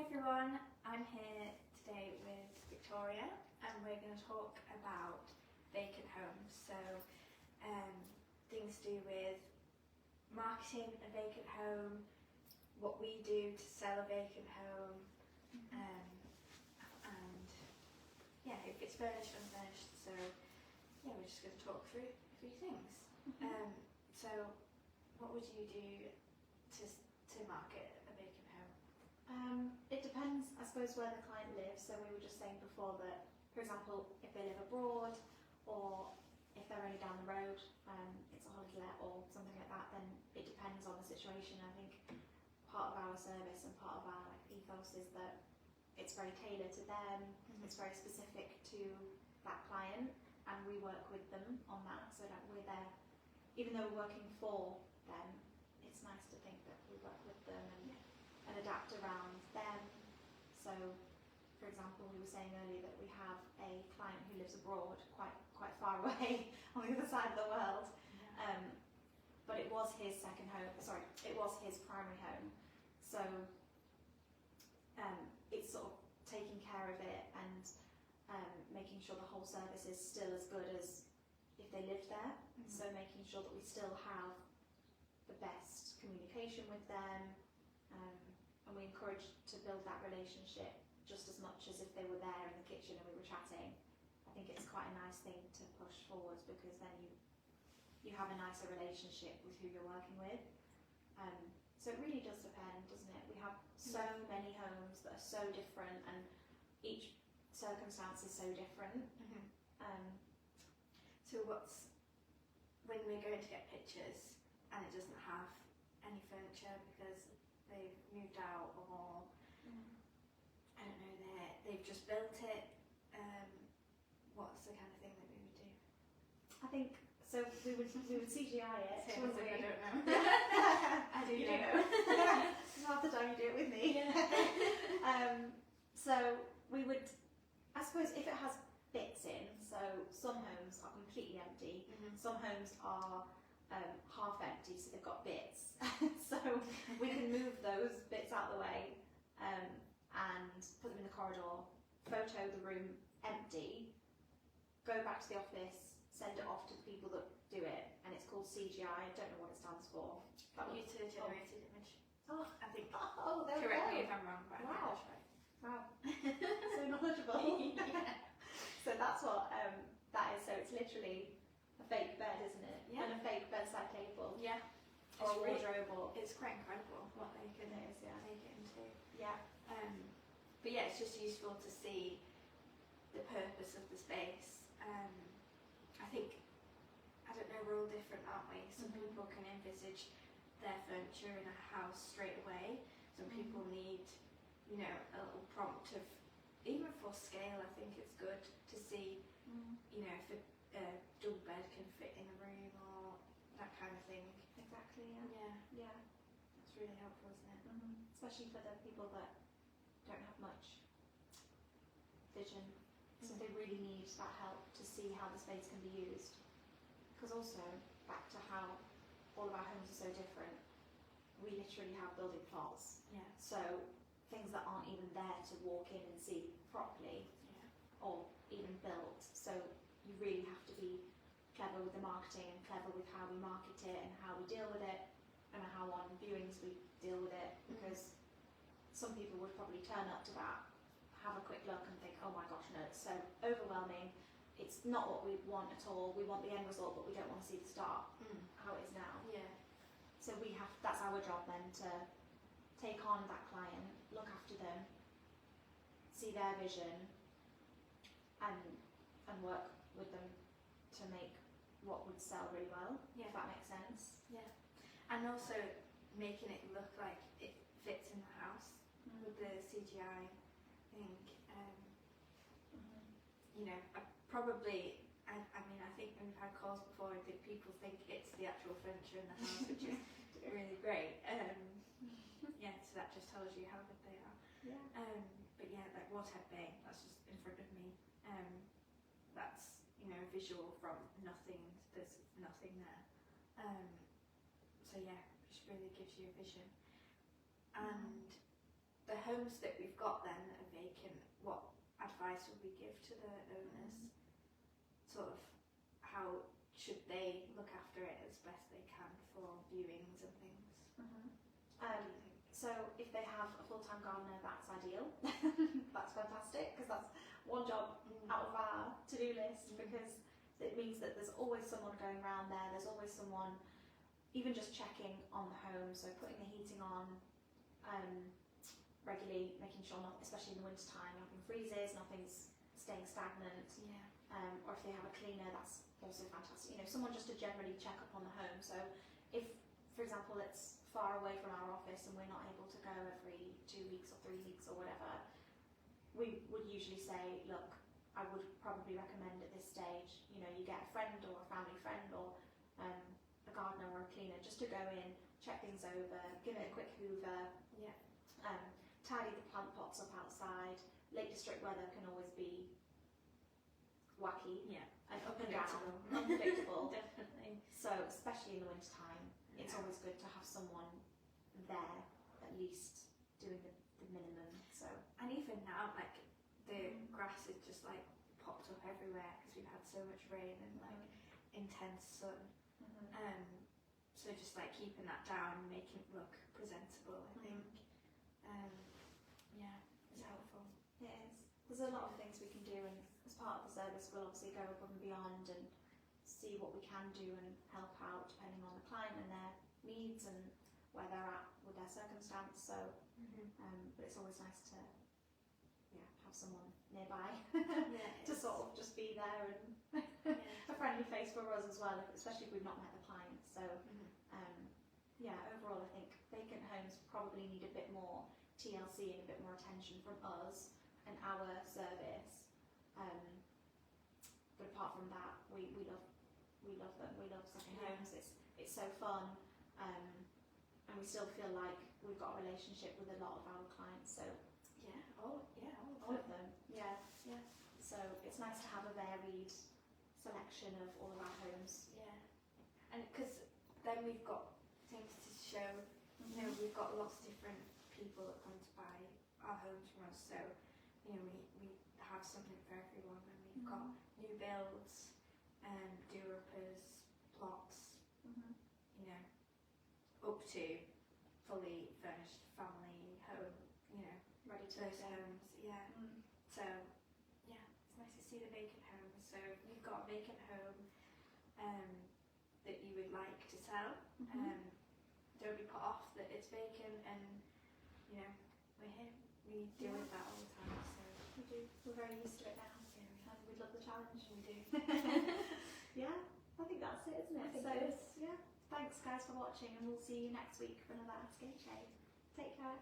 Hi everyone, I'm here today with Victoria and we're going to talk about vacant homes. So things to do with marketing a vacant home, what we do to sell a vacant home, and yeah, if it's furnished, unfurnished. So yeah, we're just going to talk through a few things. So what would you do to market a vacant home? It depends, I suppose, where the client lives. So we were just saying before that, for example, if they live abroad or if they're only down the road, it's a holiday let or something like that, then it depends on the situation. I think part of our service and part of our ethos is that it's very tailored to them, it's very specific to that client, and we work with them on that, so that we're there, even though we're working for them, it's nice to think that we work with them and adapt around them. So, for example, we were saying earlier that we have a client who lives abroad, quite far away on the other side of the world, but it was his second home. Sorry, it was his primary home. So it's sort of taking care of it and making sure the whole service is still as good as if they lived there. So making sure that we still have the best communication with them, and we encourage to build that relationship just as much as if they were there in the kitchen and we were chatting. I think it's quite a nice thing to push forward, because then you have a nicer relationship with who you're working with. So it really does depend, doesn't it? We have so many homes that are so different, and each circumstance is so different. So what's, when we're going to get pictures and it doesn't have any furniture because they've moved out, or I don't know, they've just built it, what's the kind of thing that we would do? I think so. We would CGI it. I don't know. I do know. Half the time you do it with me. So we would, I suppose, if it has bits in. So some homes are completely empty. Some homes are half empty, so they've got bits. So we can move those bits out of the way and put them in the corridor, photo the room empty, go back to the office, send it off to the people that do it, and it's called CGI. I don't know what it stands for. Computer generated image. Oh, I think. Oh, there we Correct go. me if I'm wrong, but Wow. I think that's right. Wow. So knowledgeable. Yeah. So that's what that is. So it's literally a fake bed, isn't it? Yeah. And a fake bedside table. Yeah. Or a It's really- wardrobe. Or It's quite incredible what they can It is, yeah. take it into. yeah. But yeah, it's just useful to see the purpose of the space. I think, I don't know, we're all different, aren't we? Some people can envisage their furniture in a house straight away. Some people need, a little prompt of, even for scale, I think it's good to see, if a double bed can fit in a room or that kind of thing. Exactly. Yeah. Yeah, Yeah. that's really helpful, isn't it? Especially for the people that don't have much vision, so they really need that help to see how the space can be used. Because also, back to how all of our homes are so different, we literally have building plots. Yeah. So things that aren't even there to walk in and see properly, or even built. So you really have to be clever with the marketing and clever with how we market it and how we deal with it, and how on viewings we deal with it, because some people would probably turn up to that, have a quick look and think, oh my gosh, no, it's so overwhelming, it's not what we want at all, we want the end result but we don't want to see the start, how it is now. Yeah. So that's our job then, to take on that client, look after them, see their vision, and work with them to make what would sell really well, if that makes sense. Yeah. And also making it look like it fits in the house with the CGI thing. I think when we've had calls before, that people think it's the actual furniture in the house, which is really great. So that just tells you how good they are. Yeah. But yeah, like Waterhead Bay, that's just in front of me. That's a visual from nothing. There's nothing there. So yeah, it just really gives you a vision. And the homes that we've got then that are vacant, what advice would we give to the owners? Sort of how should they look after it as best they can for viewings and things? What do you think? So if they have a full-time gardener, that's ideal. That's fantastic, because that's one job out of our to-do list, because it means that there's always someone going around there, there's always someone even just checking on the home, so putting the heating on regularly, making sure, not, especially in the winter time, nothing freezes, nothing's staying stagnant. Yeah. Or if they have a cleaner, that's also fantastic. You know, someone just to generally check up on the home. So if, for example, it's far away from our office and we're not able to go every 2 weeks or 3 weeks or whatever, we would usually say, look, I would probably recommend at this stage, you know, you get a friend or a family friend or a gardener or a cleaner just to go in, check things over, give it a quick hoover, Yeah. tidy the plant pots up outside. Lake District weather can always be wacky Yeah. and up and down, unpredictable. Definitely. So especially in the winter time, it's always good to have someone there at least doing the minimum. So And even now, like the grass is just like popped up everywhere because we've had so much rain and like intense sun. So just like keeping that down and making it look presentable, I think. Yeah, it's helpful. it is. There's a lot of things we can do, and as part of the service, we'll obviously go above and beyond and see what we can do and help out depending on the client and their needs and where they're at with their circumstance. So, but it's always nice to have someone nearby to sort of just be there and a friendly face for us as well, especially if we've not met the client. So, overall, I think vacant homes probably need a bit more TLC and a bit more attention from us and our service. But apart from that, we love them. We love second homes. It's so fun, and we still feel like we've got a relationship with a lot of our clients. So all of them. Yeah. So it's nice to have a varied selection of all of our homes. Yeah, and because then we've got things to show. You know, we've got lots of different people that come to buy our homes from us. So, you know, we have something for everyone, and we've got new builds, do-uppers, plots. You know, up to fully furnished family home. You know, Ready to those go. homes. Yeah. So, yeah, it's nice to see the vacant homes. So if you've got a vacant home that you would like to sell, don't be put off that it's vacant, and you know, we're here. We deal with that all the time. So We do. We're very used to it now, and we love the challenge. we do. Yeah, I think that's it, isn't it? I think So it is. yeah, thanks guys for watching, and we'll see you next week for another Ask HA. Take care.